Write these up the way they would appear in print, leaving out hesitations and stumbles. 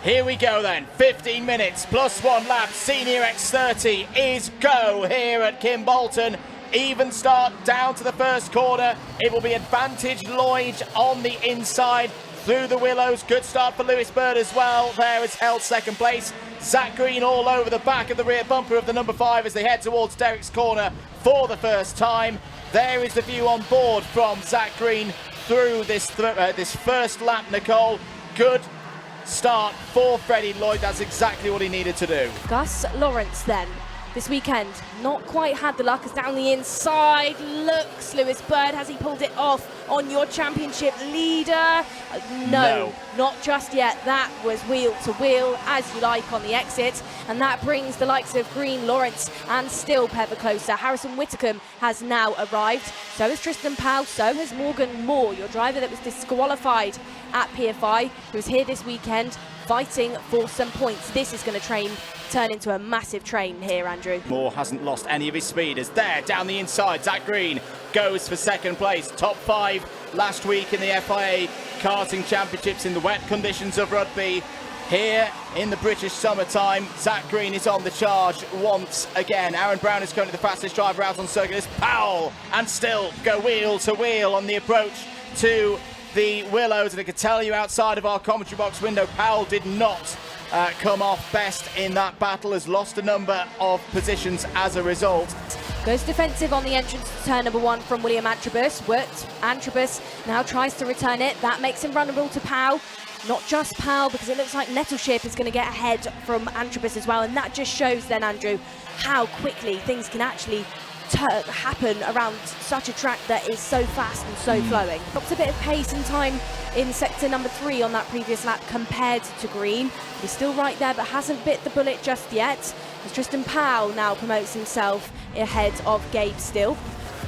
Here we go then, 15 minutes plus 1 lap. Senior X30 is go here at Kimbolton. Even start down to the first corner. It will be advantage Lloyd on the inside through the willows. Good start for Lewis Bird as well. There is held second place. Zach Green all over the back of the rear bumper of the number 5 as they head towards Derek's corner for the first time. There is the view on board from Zach Green through this first lap, Nicole. Good start for Freddie Lloyd. That's exactly what he needed to do. Gus Lawrence then, this weekend, not quite had the luck as down the inside. Looks Lewis Bird, has he pulled it off on your championship leader? No, not just yet. That was wheel to wheel, as you like, on the exit. And that brings the likes of Green, Lawrence and still ever closer. Harrison Whitcomb has now arrived. So has Tristan Powell, so has Morgan Moore, your driver that was disqualified at PFI, who's here this weekend fighting for some points. This is going to turn into a massive train here, Andrew. Moore hasn't lost any of his speed as there down the inside. Zach Green goes for second place. Top 5 last week in the FIA Karting Championships in the wet conditions of Rugby. Here in the British summertime, Zach Green is on the charge once again. Aaron Brown is currently the fastest driver out on circuit. It's Powell and still go wheel to wheel on the approach to the willows. And I can tell you outside of our commentary box window, Powell did not come off best in that battle, has lost a number of positions as a result. Goes defensive on the entrance to turn number 1 from William Antrobus. Antrobus now tries to return it. That makes him vulnerable to Powell. Not just Powell, because it looks like Nettleship is going to get ahead from Antrobus as well. And that just shows then, Andrew, how quickly things can actually happen around such a track that is so fast and so flowing. Drops a bit of pace and time in sector number 3 on that previous lap compared to Green. He's still right there, but hasn't bit the bullet just yet, as Tristan Powell now promotes himself ahead of Gabe Still.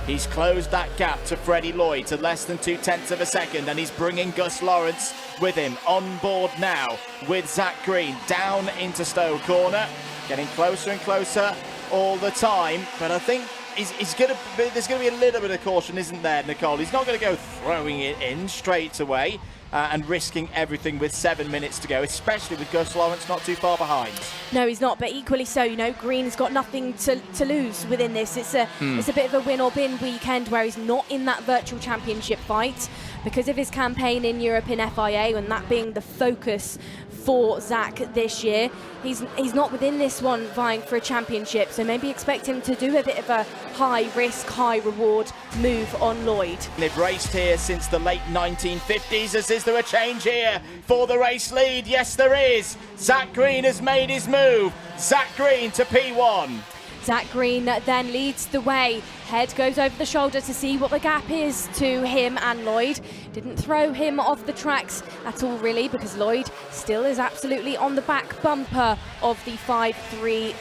He's closed that gap to Freddie Lloyd to less than 0.2 of a second, and he's bringing Gus Lawrence with him on board now with Zach Green down into Stowe Corner, getting closer and closer all the time. But I think there's going to be a little bit of caution, isn't there, Nicole? He's not going to go throwing it in straight away and risking everything with 7 minutes to go, especially with Gus Lawrence not too far behind. No, he's not, but equally so, you know, Green's got nothing to lose within this. It's a bit of a win or bin weekend where he's not in that virtual championship fight because of his campaign in Europe in FIA, and that being the focus for Zach this year. He's not within this one vying for a championship, so maybe expect him to do a bit of a high risk, high reward move on Lloyd. They've raced here since the late 1950s. Is there a change here for the race lead? Yes, there is. Zach Green has made his move. Zach Green to P1. Zach Green then leads the way. Head goes over the shoulder to see what the gap is to him and Lloyd. Didn't throw him off the tracks at all, really, because Lloyd still is absolutely on the back bumper of the 5-3,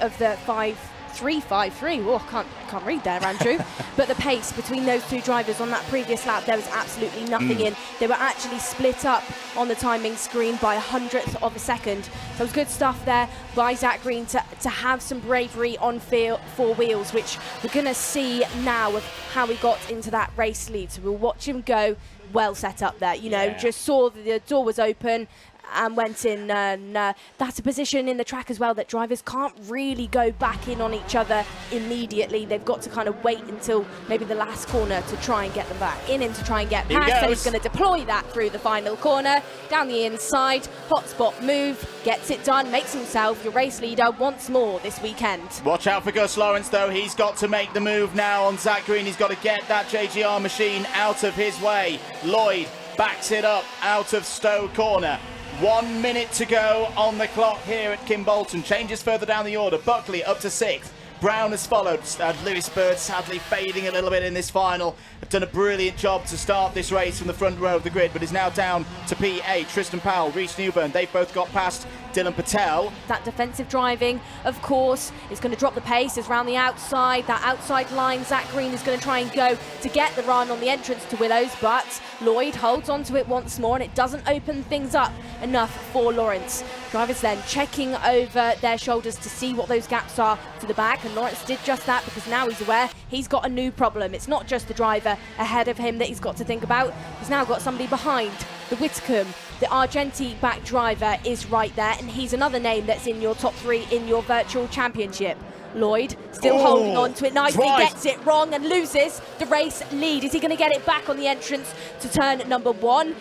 of the 5-3-5-3. Oh, can't read there, Andrew. But the pace between those two drivers on that previous lap, there was absolutely nothing in. They were actually split up on the timing screen by 100th of a second. So it was good stuff there by Zach Green to have some bravery on four wheels, which we're going to see now of how he got into that race lead. So we'll watch him go well set up there. You know, just saw the door was open and went in, and that's a position in the track as well that drivers can't really go back in on each other immediately. They've got to kind of wait until maybe the last corner to try and get them back in and to try and get past. So he's going to deploy that through the final corner, down the inside, hot spot move, gets it done, makes himself your race leader once more this weekend. Watch out for Gus Lawrence though, he's got to make the move now on Zach Green. He's got to get that JGR machine out of his way. Lloyd backs it up out of Stowe Corner. 1 minute to go on the clock here at Kimbolton. Changes further down the order. Buckley up to 6th. Brown has followed. Lewis Bird sadly fading a little bit in this final. Have done a brilliant job to start this race from the front row of the grid, but is now down to P8. Tristan Powell, Reece Newburn, they've both got past Dylan Patel. That defensive driving, of course, is going to drop the pace as round the outside. That outside line, Zach Green is going to try and go to get the run on the entrance to Willows, but Lloyd holds onto it once more, and it doesn't open things up enough for Lawrence. Drivers then checking over their shoulders to see what those gaps are to the back, and Lawrence did just that because now he's aware he's got a new problem. It's not just the driver ahead of him that he's got to think about. He's now got somebody behind, the Whitcomb, The Argenti-backed driver is right there, and he's another name that's in your top 3 in your virtual championship. Lloyd still holding on to it nicely, gets it wrong and loses the race lead. Is he going to get it back on the entrance to turn number 1?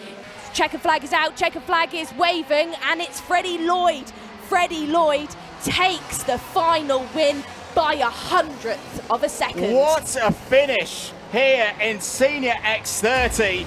Checker flag is out, checker flag is waving, and it's Freddie Lloyd. Freddie Lloyd takes the final win by 100th of a second. What a finish here in Senior X30.